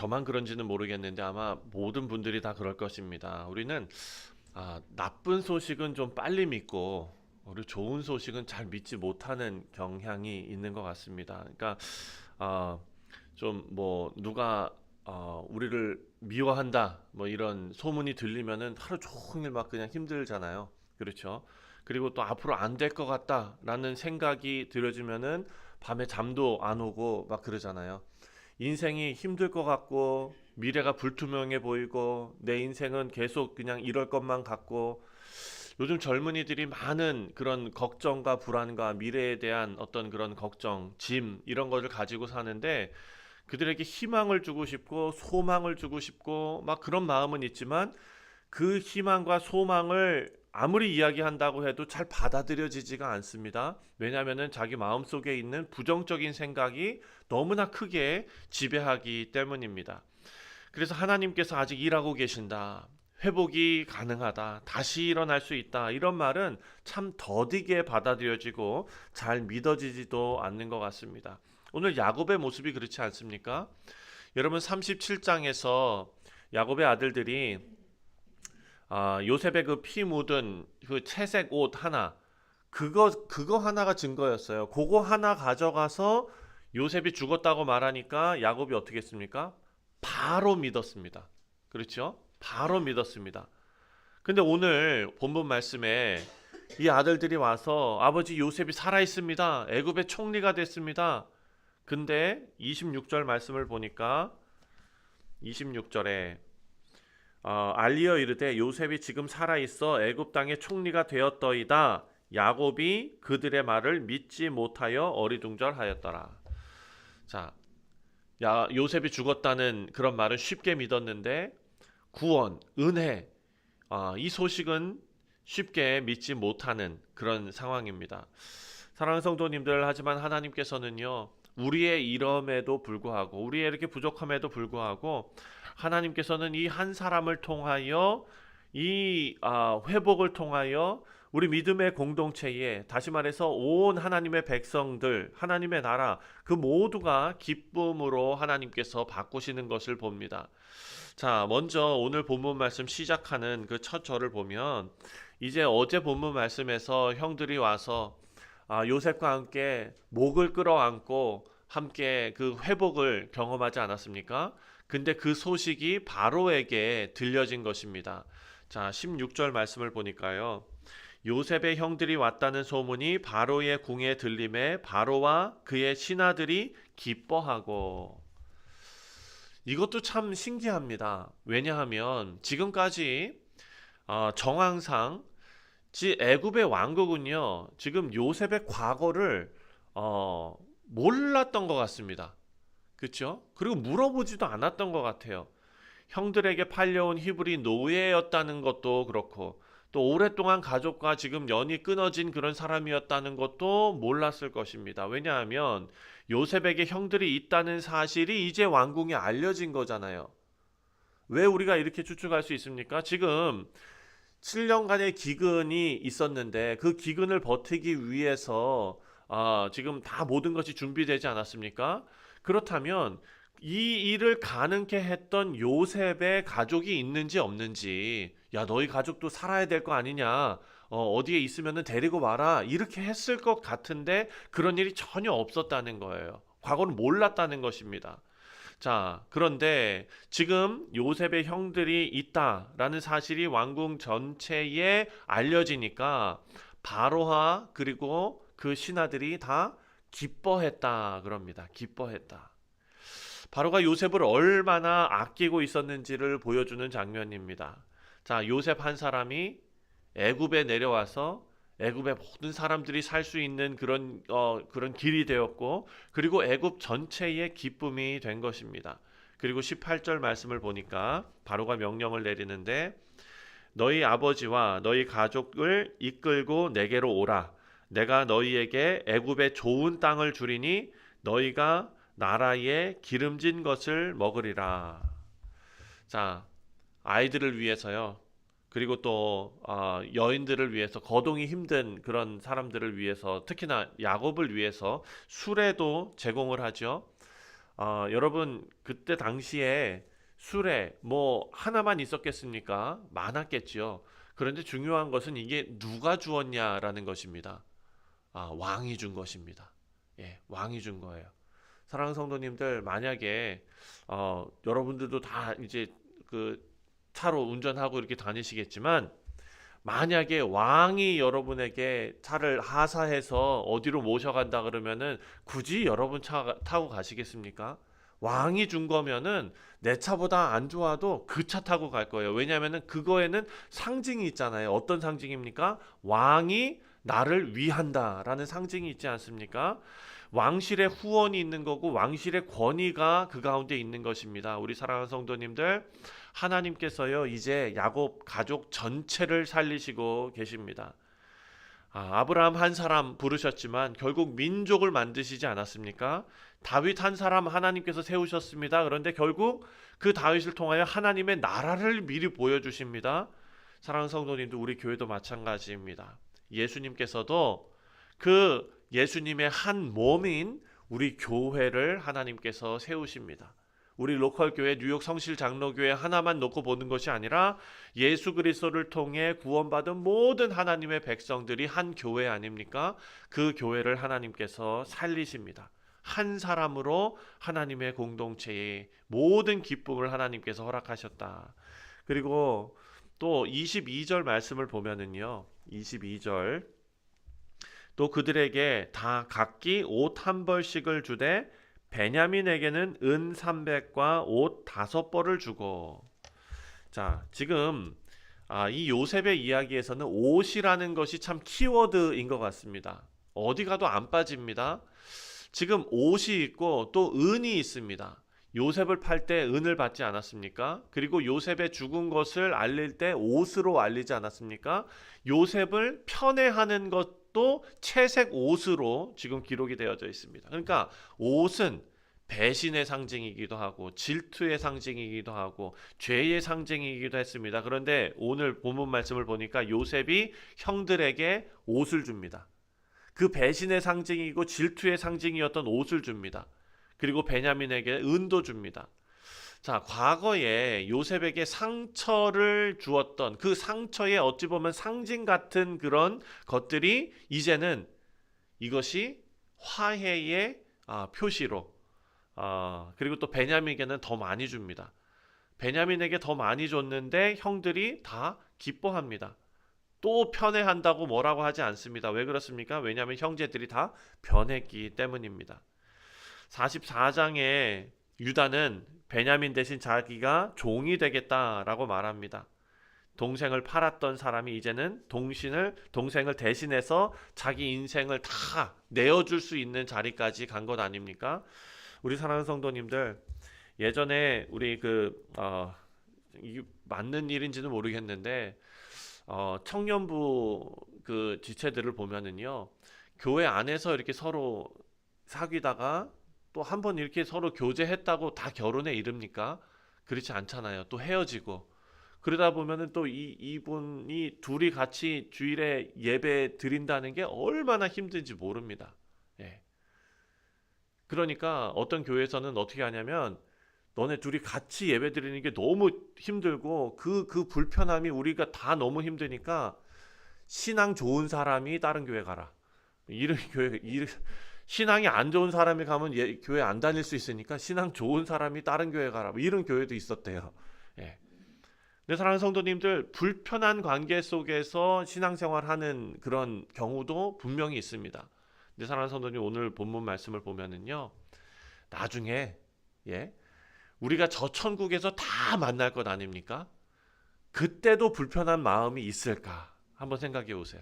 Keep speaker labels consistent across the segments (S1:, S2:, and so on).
S1: 저만 그런지는 모르겠는데 아마 모든 분들이 다 그럴 것입니다. 우리는 나쁜 소식은 좀 빨리 믿고 우리 좋은 소식은 잘 믿지 못하는 경향이 있는 것 같습니다. 그러니까 아, 좀 뭐 누가 우리를 미워한다 뭐 이런 소문이 들리면은 하루 종일 막 그냥 힘들잖아요. 그렇죠? 그리고 또 앞으로 안 될 것 같다라는 생각이 들어지면은 밤에 잠도 안 오고 막 그러잖아요. 인생이 힘들 것 같고 미래가 불투명해 보이고 내 인생은 계속 그냥 이럴 것만 같고 요즘 젊은이들이 많은 그런 걱정과 불안과 미래에 대한 어떤 그런 걱정, 짐 이런 것을 가지고 사는데 그들에게 희망을 주고 싶고 소망을 주고 싶고 막 그런 마음은 있지만 그 희망과 소망을 아무리 이야기한다고 해도 잘 받아들여지지가 않습니다. 왜냐하면 자기 마음속에 있는 부정적인 생각이 너무나 크게 지배하기 때문입니다. 그래서 하나님께서 아직 일하고 계신다. 회복이 가능하다. 다시 일어날 수 있다. 이런 말은 참 더디게 받아들여지고 잘 믿어지지도 않는 것 같습니다. 오늘 야곱의 모습이 그렇지 않습니까? 여러분 37장에서 야곱의 아들들이 요셉의 그 피 묻은 그 채색 옷 하나 그거 하나가 증거였어요. 그거 하나 가져가서 요셉이 죽었다고 말하니까 야곱이 어떻게 했습니까? 바로 믿었습니다. 그렇죠? 바로 믿었습니다. 근데 오늘 본문 말씀에 이 아들들이 와서 아버지 요셉이 살아 있습니다. 애굽의 총리가 됐습니다. 근데 26절 말씀을 보니까 26절에 알리어 이르되 요셉이 지금 살아 있어 애굽 땅의 총리가 되었더이다. 야곱이 그들의 말을 믿지 못하여 어리둥절하였더라. 자, 요셉이 죽었다는 그런 말을 쉽게 믿었는데 구원, 은혜, 이 소식은 쉽게 믿지 못하는 그런 상황입니다. 사랑하는 성도님들, 하지만 하나님께서는요, 우리의 이름에도 불구하고, 우리의 이렇게 부족함에도 불구하고, 하나님께서는 이 한 사람을 통하여, 회복을 통하여, 우리 믿음의 공동체에, 다시 말해서 온 하나님의 백성들, 하나님의 나라, 그 모두가 기쁨으로 하나님께서 바꾸시는 것을 봅니다. 자, 먼저 오늘 본문 말씀 시작하는 그 첫 절을 보면 이제 어제 본문 말씀에서 형들이 와서 요셉과 함께 목을 끌어안고 함께 그 회복을 경험하지 않았습니까? 근데 그 소식이 바로에게 들려진 것입니다. 자, 16절 말씀을 보니까요. 요셉의 형들이 왔다는 소문이 바로의 궁에 들림에 바로와 그의 신하들이 기뻐하고 이것도 참 신기합니다. 왜냐하면 지금까지 정황상 애굽의 왕국은요 지금 요셉의 과거를 몰랐던 것 같습니다. 그렇죠? 그리고 물어보지도 않았던 것 같아요. 형들에게 팔려온 히브리 노예였다는 것도 그렇고 또 오랫동안 가족과 지금 연이 끊어진 그런 사람이었다는 것도 몰랐을 것입니다. 왜냐하면 요셉에게 형들이 있다는 사실이 이제 왕궁에 알려진 거잖아요. 왜 우리가 이렇게 추측할 수 있습니까? 지금 7년간의 기근이 있었는데 그 기근을 버티기 위해서 지금 다 모든 것이 준비되지 않았습니까? 그렇다면 이 일을 가능케 했던 요셉의 가족이 있는지 없는지 야 너희 가족도 살아야 될 거 아니냐 어디에 있으면은 데리고 와라 이렇게 했을 것 같은데 그런 일이 전혀 없었다는 거예요. 과거는 몰랐다는 것입니다. 자, 그런데 지금 요셉의 형들이 있다라는 사실이 왕궁 전체에 알려지니까 바로와 그리고 그 신하들이 다 기뻐했다 그럽니다. 기뻐했다. 바로가 요셉을 얼마나 아끼고 있었는지를 보여주는 장면입니다. 자, 요셉 한 사람이 애굽에 내려와서 애굽의 모든 사람들이 살 수 있는 그런 길이 되었고 그리고 애굽 전체의 기쁨이 된 것입니다. 그리고 18절 말씀을 보니까 바로가 명령을 내리는데 너희 아버지와 너희 가족을 이끌고 내게로 오라. 내가 너희에게 애굽의 좋은 땅을 주리니 너희가 나라의 기름진 것을 먹으리라. 자, 아이들을 위해서요. 그리고 또 여인들을 위해서 거동이 힘든 그런 사람들을 위해서 특히나 야곱을 위해서 수레도 제공을 하죠. 여러분 그때 당시에 술에 뭐 하나만 있었겠습니까? 많았겠지요. 그런데 중요한 것은 이게 누가 주었냐라는 것입니다. 왕이 준 것입니다. 예, 왕이 준 거예요. 사랑하는 성도님들, 만약에 여러분들도 다 이제 그 차로 운전하고 이렇게 다니시겠지만, 만약에 왕이 여러분에게 차를 하사해서 어디로 모셔간다 그러면은 굳이 여러분 차 타고 가시겠습니까? 왕이 준 거면은 내 차보다 안 좋아도 그 차 타고 갈 거예요. 왜냐하면은 그거에는 상징이 있잖아요. 어떤 상징입니까? 왕이 나를 위한다라는 상징이 있지 않습니까? 왕실의 후원이 있는 거고 왕실의 권위가 그 가운데 있는 것입니다. 우리 사랑하는 성도님들, 하나님께서요 이제 야곱 가족 전체를 살리시고 계십니다. 아브라함 한 사람 부르셨지만 결국 민족을 만드시지 않았습니까? 다윗 한 사람 하나님께서 세우셨습니다. 그런데 결국 그 다윗을 통하여 하나님의 나라를 미리 보여주십니다. 사랑하는 성도님들, 우리 교회도 마찬가지입니다. 예수님께서도 그 예수님의 한 몸인 우리 교회를 하나님께서 세우십니다. 우리 로컬 교회 뉴욕 성실 장로교회 하나만 놓고 보는 것이 아니라 예수 그리스도를 통해 구원받은 모든 하나님의 백성들이 한 교회 아닙니까? 그 교회를 하나님께서 살리십니다. 한 사람으로 하나님의 공동체의 모든 기쁨을 하나님께서 허락하셨다. 그리고 또 22절 말씀을 보면은요. 22절 또 그들에게 다 각기 옷 한 벌씩을 주되 베냐민에게는 은 300과 옷 5벌을 주고. 자, 지금 이 요셉의 이야기에서는 옷이라는 것이 참 키워드인 것 같습니다. 어디 가도 안 빠집니다. 지금 옷이 있고 또 은이 있습니다. 요셉을 팔 때 은을 받지 않았습니까? 그리고 요셉의 죽은 것을 알릴 때 옷으로 알리지 않았습니까? 요셉을 편애하는 것도 채색 옷으로 지금 기록이 되어져 있습니다. 그러니까 옷은 배신의 상징이기도 하고 질투의 상징이기도 하고 죄의 상징이기도 했습니다. 그런데 오늘 본문 말씀을 보니까 요셉이 형들에게 옷을 줍니다. 그 배신의 상징이고 질투의 상징이었던 옷을 줍니다. 그리고 베냐민에게 은도 줍니다. 자, 과거에 요셉에게 상처를 주었던 그 상처에 어찌 보면 상징 같은 그런 것들이 이제는 이것이 화해의 표시로, 그리고 또 베냐민에게는 더 많이 줍니다. 베냐민에게 더 많이 줬는데 형들이 다 기뻐합니다. 또 편애한다고 뭐라고 하지 않습니다. 왜 그렇습니까? 왜냐하면 형제들이 다 변했기 때문입니다. 44장에 유다는 베냐민 대신 자기가 종이 되겠다라고 말합니다. 동생을 팔았던 사람이 이제는 동생을 대신해서 자기 인생을 다 내어줄 수 있는 자리까지 간 것 아닙니까? 우리 사랑하는 성도님들, 예전에 우리 이게 맞는 일인지는 모르겠는데 청년부 그 지체들을 보면은요, 교회 안에서 이렇게 서로 사귀다가 또 한 번 이렇게 서로 교제했다고 다 결혼에 이릅니까? 그렇지 않잖아요. 또 헤어지고 그러다 보면은 또 이분이 둘이 같이 주일에 예배 드린다는 게 얼마나 힘든지 모릅니다. 예. 그러니까 어떤 교회에서는 어떻게 하냐면, 너네 둘이 같이 예배 드리는 게 너무 힘들고 그 불편함이 우리가 다 너무 힘드니까 신앙 좋은 사람이 다른 교회 가라. 신앙이 안 좋은 사람이 가면 교회 안 다닐 수 있으니까 신앙 좋은 사람이 다른 교회 가라. 이런 교회도 있었대요. 예. 내 사랑하는 성도님들, 불편한 관계 속에서 신앙생활하는 그런 경우도 분명히 있습니다. 내 사랑하는 성도님, 오늘 본문 말씀을 보면은요, 나중에 우리가 저 천국에서 다 만날 것 아닙니까? 그때도 불편한 마음이 있을까? 한번 생각해 보세요.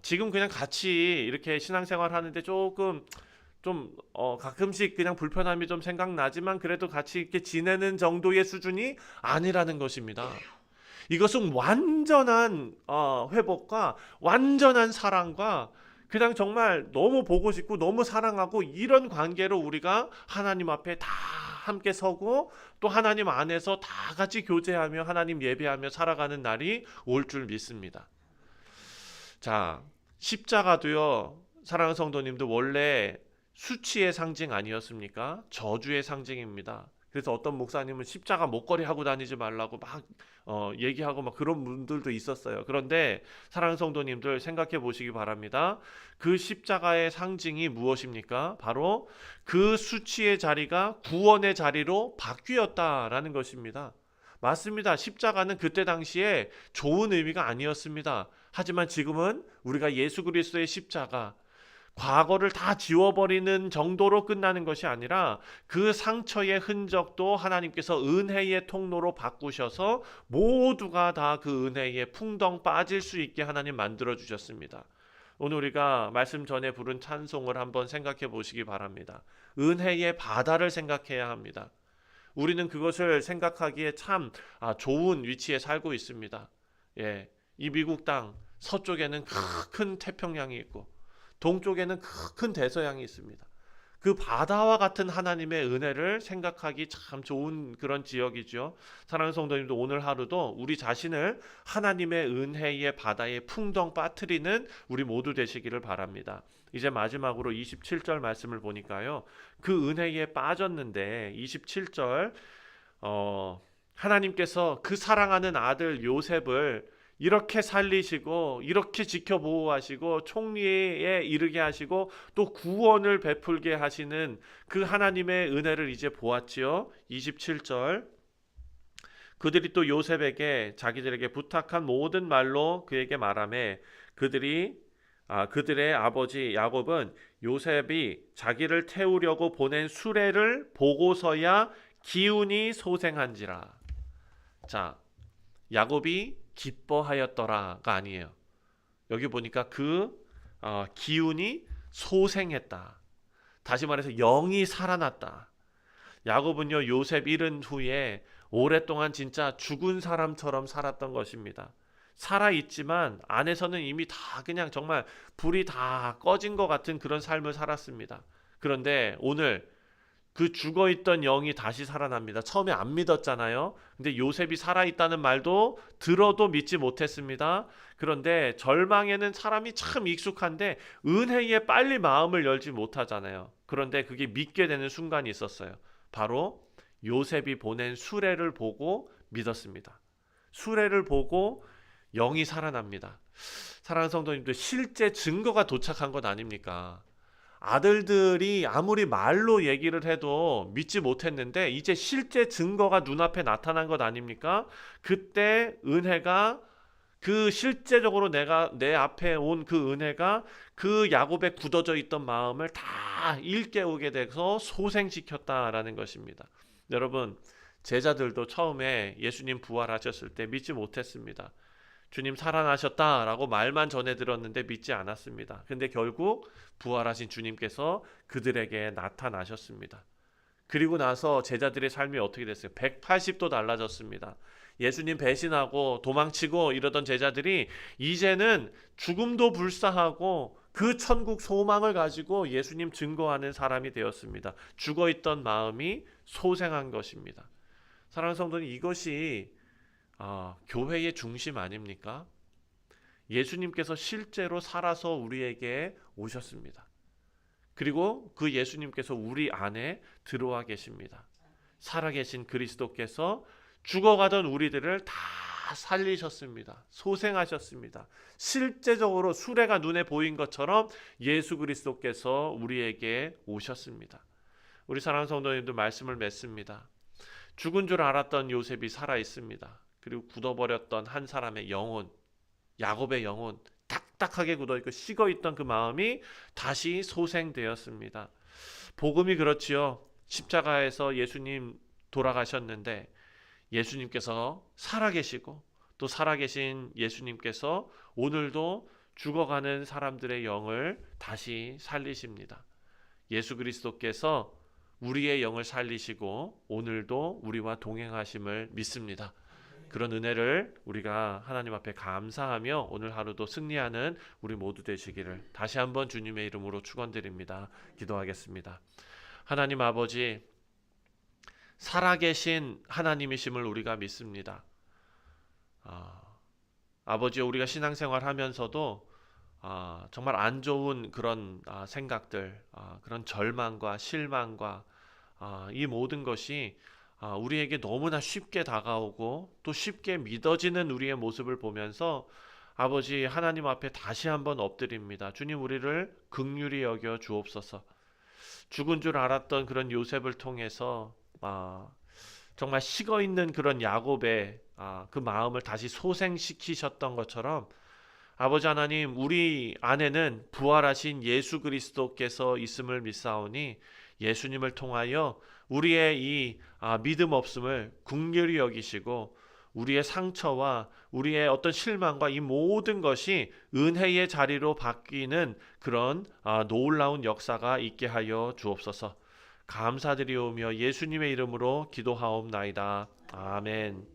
S1: 지금 그냥 같이 이렇게 신앙생활 하는데 조금 좀 가끔씩 그냥 불편함이 좀 생각나지만 그래도 같이 이렇게 지내는 정도의 수준이 아니라는 것입니다. 이것은 완전한 회복과 완전한 사랑과 그냥 정말 너무 보고 싶고 너무 사랑하고 이런 관계로 우리가 하나님 앞에 다 함께 서고 또 하나님 안에서 다 같이 교제하며 하나님 예배하며 살아가는 날이 올 줄 믿습니다. 자, 십자가도요, 사랑하는 성도님들, 원래 수치의 상징 아니었습니까? 저주의 상징입니다. 그래서 어떤 목사님은 십자가 목걸이 하고 다니지 말라고 막 얘기하고 막 그런 분들도 있었어요. 그런데 사랑하는 성도님들 생각해 보시기 바랍니다. 그 십자가의 상징이 무엇입니까? 바로 그 수치의 자리가 구원의 자리로 바뀌었다라는 것입니다. 맞습니다. 십자가는 그때 당시에 좋은 의미가 아니었습니다. 하지만 지금은 우리가 예수 그리스도의 십자가, 과거를 다 지워버리는 정도로 끝나는 것이 아니라 그 상처의 흔적도 하나님께서 은혜의 통로로 바꾸셔서 모두가 다 그 은혜에 풍덩 빠질 수 있게 하나님 만들어 주셨습니다. 오늘 우리가 말씀 전에 부른 찬송을 한번 생각해 보시기 바랍니다. 은혜의 바다를 생각해야 합니다. 우리는 그것을 생각하기에 참 좋은 위치에 살고 있습니다. 예, 이 미국 땅 서쪽에는 큰 태평양이 있고 동쪽에는 큰 대서양이 있습니다. 그 바다와 같은 하나님의 은혜를 생각하기 참 좋은 그런 지역이죠. 사랑하는 성도님도 오늘 하루도 우리 자신을 하나님의 은혜의 바다에 풍덩 빠뜨리는 우리 모두 되시기를 바랍니다. 이제 마지막으로 27절 말씀을 보니까요. 그 은혜에 빠졌는데 27절 하나님께서 그 사랑하는 아들 요셉을 이렇게 살리시고 이렇게 지켜보호하시고 총리에 이르게 하시고 또 구원을 베풀게 하시는 그 하나님의 은혜를 이제 보았지요. 27절 그들이 또 요셉에게 자기들에게 부탁한 모든 말로 그에게 말하매 그들의 아버지 야곱은 요셉이 자기를 태우려고 보낸 수레를 보고서야 기운이 소생한지라. 자, 야곱이 기뻐하였더라가 아니에요. 여기 보니까 기운이 소생했다. 다시 말해서 영이 살아났다. 야곱은요 요셉 잃은 후에 오랫동안 진짜 죽은 사람처럼 살았던 것입니다. 살아있지만 안에서는 이미 다 그냥 정말 불이 다 꺼진 것 같은 그런 삶을 살았습니다. 그런데 오늘 그 죽어있던 영이 다시 살아납니다. 처음에 안 믿었잖아요. 근데 요셉이 살아있다는 말도 들어도 믿지 못했습니다. 그런데 절망에는 사람이 참 익숙한데 은혜에 빨리 마음을 열지 못하잖아요. 그런데 그게 믿게 되는 순간이 있었어요. 바로 요셉이 보낸 수레를 보고 믿었습니다. 수레를 보고 영이 살아납니다. 사랑하는 성도님들, 실제 증거가 도착한 것 아닙니까? 아들들이 아무리 말로 얘기를 해도 믿지 못했는데 이제 실제 증거가 눈앞에 나타난 것 아닙니까? 그때 은혜가 그 실제적으로 내 앞에 온 그 은혜가 그 야곱의 굳어져 있던 마음을 다 일깨우게 돼서 소생시켰다라는 것입니다. 여러분, 제자들도 처음에 예수님 부활하셨을 때 믿지 못했습니다. 주님 살아나셨다라고 말만 전해 들었는데 믿지 않았습니다. 근데 결국 부활하신 주님께서 그들에게 나타나셨습니다. 그리고 나서 제자들의 삶이 어떻게 됐어요? 180도 달라졌습니다. 예수님 배신하고 도망치고 이러던 제자들이 이제는 죽음도 불사하고 그 천국 소망을 가지고 예수님 증거하는 사람이 되었습니다. 죽어있던 마음이 소생한 것입니다. 사랑하는 성도님, 이것이 교회의 중심 아닙니까? 예수님께서 실제로 살아서 우리에게 오셨습니다. 그리고 그 예수님께서 우리 안에 들어와 계십니다. 살아계신 그리스도께서 죽어가던 우리들을 다 살리셨습니다. 소생하셨습니다. 실제적으로 수레가 눈에 보인 것처럼 예수 그리스도께서 우리에게 오셨습니다. 우리 사랑하는 성도님들 말씀을 맺습니다. 죽은 줄 알았던 요셉이 살아 있습니다. 그리고 굳어버렸던 한 사람의 영혼, 야곱의 영혼, 딱딱하게 굳어있고 식어있던 그 마음이 다시 소생되었습니다. 복음이 그렇지요. 십자가에서 예수님 돌아가셨는데 예수님께서 살아계시고 또 살아계신 예수님께서 오늘도 죽어가는 사람들의 영을 다시 살리십니다. 예수 그리스도께서 우리의 영을 살리시고 오늘도 우리와 동행하심을 믿습니다. 그런 은혜를 우리가 하나님 앞에 감사하며 오늘 하루도 승리하는 우리 모두 되시기를 다시 한번 주님의 이름으로 축원드립니다. 기도하겠습니다. 하나님 아버지, 살아계신 하나님이심을 우리가 믿습니다. 아버지, 우리가 신앙생활 하면서도 정말 안 좋은 그런 생각들, 그런 절망과 실망과 이 모든 것이 우리에게 너무나 쉽게 다가오고 또 쉽게 믿어지는 우리의 모습을 보면서 아버지 하나님 앞에 다시 한번 엎드립니다. 주님, 우리를 긍휼히 여겨 주옵소서. 죽은 줄 알았던 그런 요셉을 통해서 정말 식어 있는 그런 야곱의 그 마음을 다시 소생시키셨던 것처럼 아버지 하나님, 우리 안에는 부활하신 예수 그리스도께서 있음을 믿사오니 예수님을 통하여 우리의 이 믿음 없음을 긍휼히 여기시고 우리의 상처와 우리의 어떤 실망과 이 모든 것이 은혜의 자리로 바뀌는 그런 놀라운 역사가 있게 하여 주옵소서. 감사드리오며 예수님의 이름으로 기도하옵나이다. 아멘.